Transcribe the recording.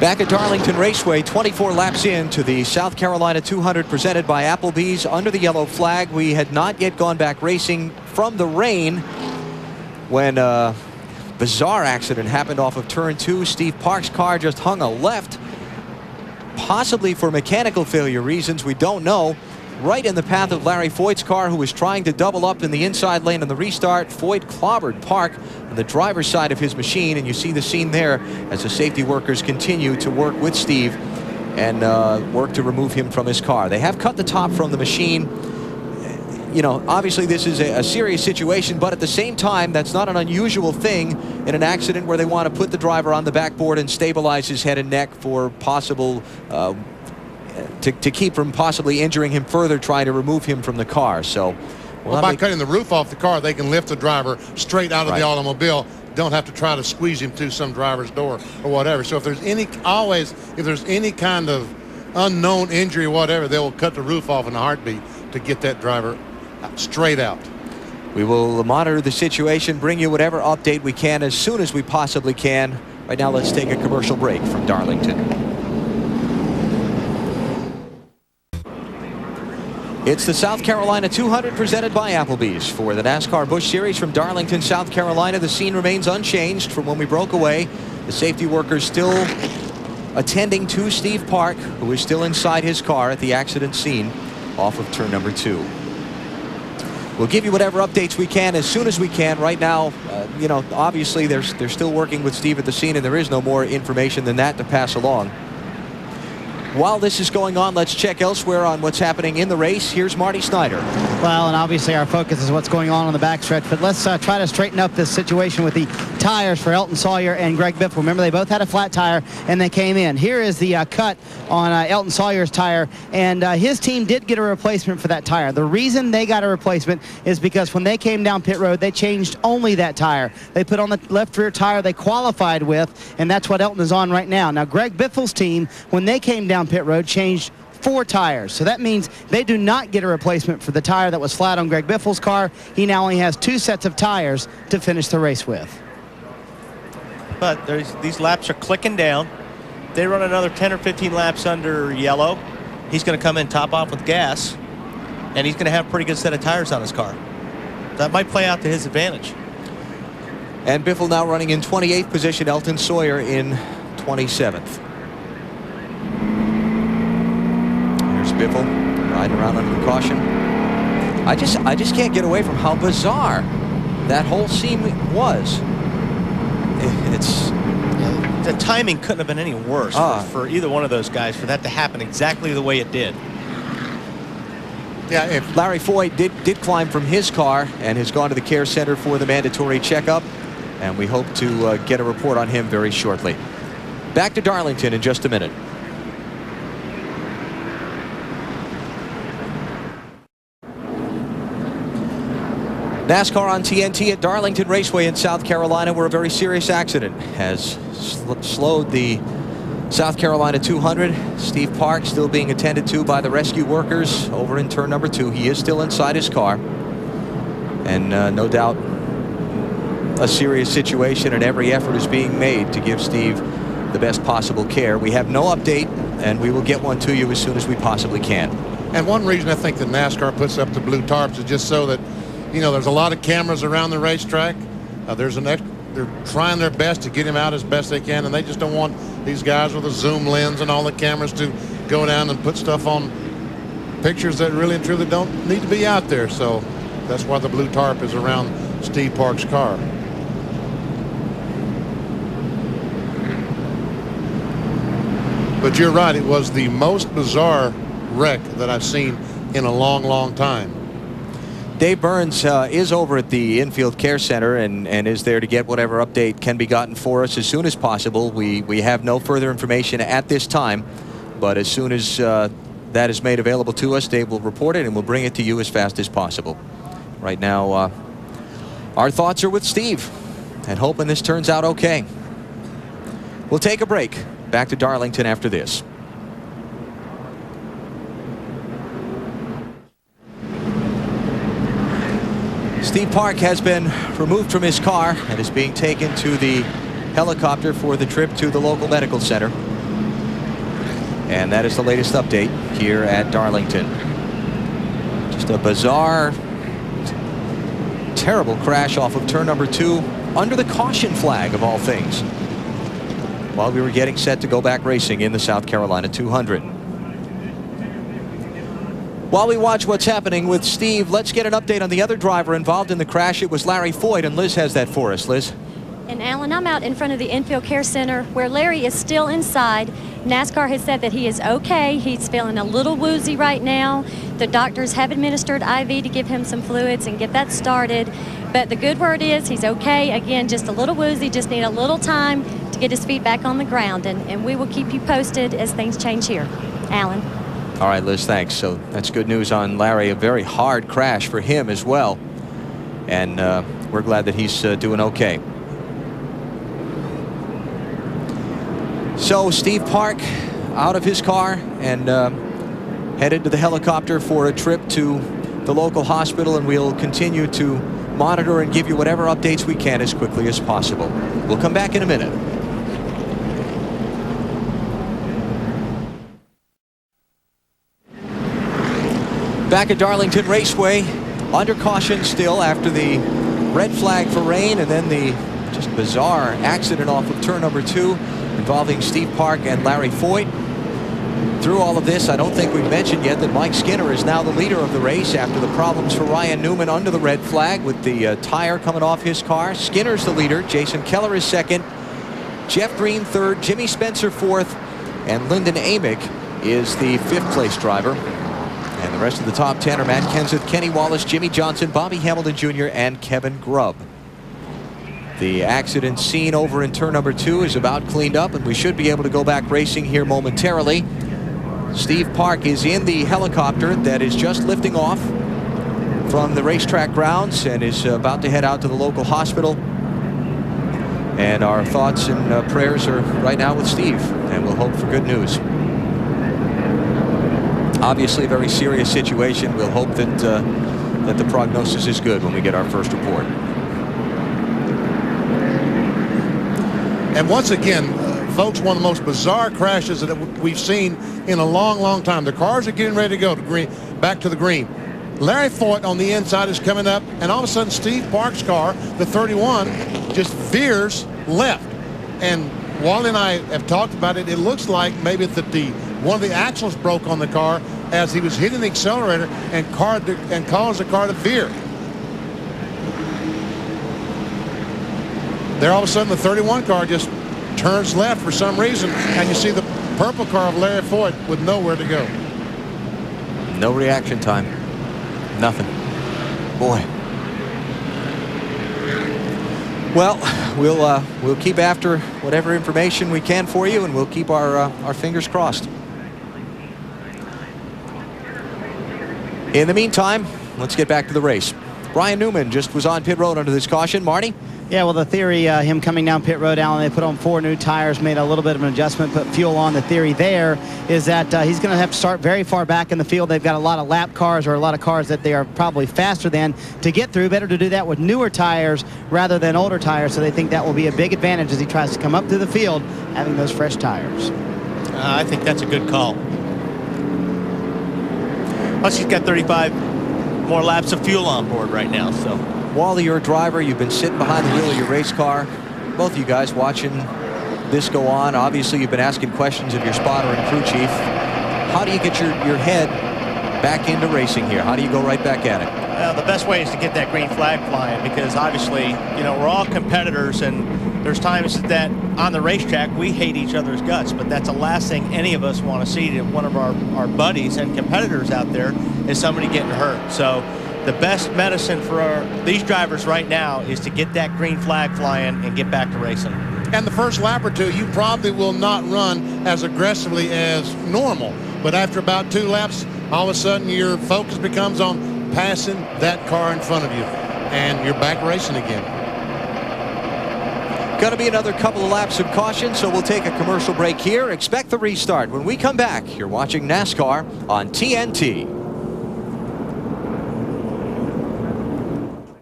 Back at Darlington Raceway, 24 laps into the South Carolina 200 presented by Applebee's under the yellow flag. We had not yet gone back racing from the rain when a bizarre accident happened off of turn 2. Steve Park's car just hung a left, possibly for mechanical failure reasons, we don't know, right in the path of Larry Foyt's car, who was trying to double up in the inside lane on the restart. Foyt clobbered Park on the driver's side of his machine, and you see the scene there as the safety workers continue to work with Steve and work to remove him from his car. They have cut the top from the machine. You know, obviously this is a serious situation, but at the same time, that's not an unusual thing in an accident where they want to put the driver on the backboard and stabilize his head and neck for possible to keep from possibly injuring him further, trying to remove him from the car. So, well, by cutting the roof off the car, they can lift the driver straight out of the automobile. Don't have to try to squeeze him through some driver's door or whatever. So if there's any, if there's any kind of unknown injury or whatever, they will cut the roof off in a heartbeat to get that driver straight out. We will monitor the situation, bring you whatever update we can as soon as we possibly can. Right now, let's take a commercial break from Darlington. It's the South Carolina 200 presented by Applebee's for the NASCAR Busch Series from Darlington, South Carolina. The scene remains unchanged from when we broke away. The safety workers still attending to Steve Park, who is still inside his car at the accident scene off of turn number 2. We'll give you whatever updates we can as soon as we can. Right now, you know, obviously they're still working with Steve at the scene, and there is no more information than that to pass along. While this is going on, let's check elsewhere on what's happening in the race. Here's Marty Snyder. Well, and obviously our focus is what's going on the backstretch, but let's try to straighten up this situation with the tires for Elton Sawyer and Greg Biffle. Remember, they both had a flat tire, and they came in. Here is the cut on Elton Sawyer's tire, and his team did get a replacement for that tire. The reason they got a replacement is because when they came down pit road, they changed only that tire. They put on the left rear tire they qualified with, and that's what Elton is on right now. Now, Greg Biffle's team, when they came down pit road, changed 4 tires. So that means they do not get a replacement for the tire that was flat on Greg Biffle's car. He now only has 2 sets of tires to finish the race with. But these laps are clicking down. They run another 10 or 15 laps under yellow. He's going to come in top off with gas, and he's going to have a pretty good set of tires on his car. That might play out to his advantage. And Biffle now running in 28th position, Elton Sawyer in 27th. Biffle riding around under the caution. I just can't get away from how bizarre that whole scene was. The timing couldn't have been any worse for either one of those guys for that to happen exactly the way it did. Yeah, if Larry Foyt did climb from his car and has gone to the care center for the mandatory checkup, and we hope to get a report on him very shortly. Back to Darlington in just a minute. NASCAR on TNT at Darlington Raceway in South Carolina, where a very serious accident has slowed the South Carolina 200. Steve Park still being attended to by the rescue workers over in turn number 2. He is still inside his car. And no doubt a serious situation, and every effort is being made to give Steve the best possible care. We have no update, and we will get one to you as soon as we possibly can. And one reason I think that NASCAR puts up the blue tarps is just so that, you know, there's a lot of cameras around the racetrack. They're trying their best to get him out as best they can, and they just don't want these guys with a zoom lens and all the cameras to go down and put stuff on pictures that really and truly don't need to be out there. So that's why the blue tarp is around Steve Park's car. But you're right, it was the most bizarre wreck that I've seen in a long, long time. Dave Burns is over at the infield care center and is there to get whatever update can be gotten for us as soon as possible. We have no further information at this time, but as soon as that is made available to us, Dave will report it and we'll bring it to you as fast as possible. Right now, our thoughts are with Steve and hoping this turns out okay. We'll take a break. Back to Darlington after this. Steve Park has been removed from his car and is being taken to the helicopter for the trip to the local medical center. And that is the latest update here at Darlington. Just a bizarre, terrible crash off of turn number 2 under the caution flag of all things, while we were getting set to go back racing in the South Carolina 200. While we watch what's happening with Steve, let's get an update on the other driver involved in the crash. It was Larry Foyt, and Liz has that for us. Liz? And Alan, I'm out in front of the infield care center where Larry is still inside. NASCAR has said that he is okay. He's feeling a little woozy right now. The doctors have administered IV to give him some fluids and get that started. But the good word is he's okay. Again, just a little woozy, just need a little time to get his feet back on the ground. And we will keep you posted as things change here. Alan. All right, Liz, thanks. So that's good news on Larry. A very hard crash for him as well. And we're glad that he's doing okay. So Steve Park out of his car and headed to the helicopter for a trip to the local hospital, and we'll continue to monitor and give you whatever updates we can as quickly as possible. We'll come back in a minute. Back at Darlington Raceway, under caution still after the red flag for rain, and then the just bizarre accident off of turn number 2 involving Steve Park and Larry Foyt. Through all of this, I don't think we've mentioned yet that Mike Skinner is now the leader of the race after the problems for Ryan Newman under the red flag with the tire coming off his car. Skinner's the leader. Jason Keller is second. Jeff Green third. Jimmy Spencer fourth. And Lyndon Amick is the 5th place driver. And the rest of the top 10 are Matt Kenseth, Kenny Wallace, Jimmy Johnson, Bobby Hamilton Jr., and Kevin Grubb. The accident scene over in turn number 2 is about cleaned up, and we should be able to go back racing here momentarily. Steve Park is in the helicopter that is just lifting off from the racetrack grounds and is about to head out to the local hospital. And our thoughts and prayers are right now with Steve, and we'll hope for good news. Obviously a very serious situation. We'll hope that that the prognosis is good when we get our first report. And once again, folks, one of the most bizarre crashes that we've seen in a long, long time. The cars are getting ready to go to green, back to the green. Larry Foyt on the inside is coming up, and all of a sudden Steve Park's car, the 31, just veers left. And Wally and I have talked about it. It looks like maybe that one of the axles broke on the car as he was hitting the accelerator and caused the car to veer. There, all of a sudden, the 31 car just turns left for some reason, and you see the purple car of Larry Foyt with nowhere to go. No reaction time. Nothing. Boy. Well, we'll keep after whatever information we can for you, and we'll keep our fingers crossed. In the meantime, let's get back to the race. Ryan Newman just was on pit road under this caution. Marty? Yeah, well, the theory, him coming down pit road, Alan, they put on 4 new tires, made a little bit of an adjustment, put fuel on. The theory there is that he's going to have to start very far back in the field. They've got a lot of lap cars or a lot of cars that they are probably faster than to get through. Better to do that with newer tires rather than older tires, so they think that will be a big advantage as he tries to come up through the field having those fresh tires. I think that's a good call. Plus, he's got 35 more laps of fuel on board right now, so. Wally, you're a driver. You've been sitting behind the wheel of your race car. Both of you guys watching this go on. Obviously, you've been asking questions of your spotter and crew chief. How do you get your head back into racing here? How do you go right back at it? Well, the best way is to get that green flag flying, because obviously, you know, we're all competitors, and there's times that on the racetrack we hate each other's guts, but that's the last thing any of us want to see to one of our buddies and competitors out there is somebody getting hurt. So the best medicine for these drivers right now is to get that green flag flying and get back to racing. And the first lap or two, you probably will not run as aggressively as normal. But after about 2 laps, all of a sudden your focus becomes on passing that car in front of you, and you're back racing again. Going to be another couple of laps of caution, so we'll take a commercial break here. Expect the restart when we come back. You're watching NASCAR on TNT.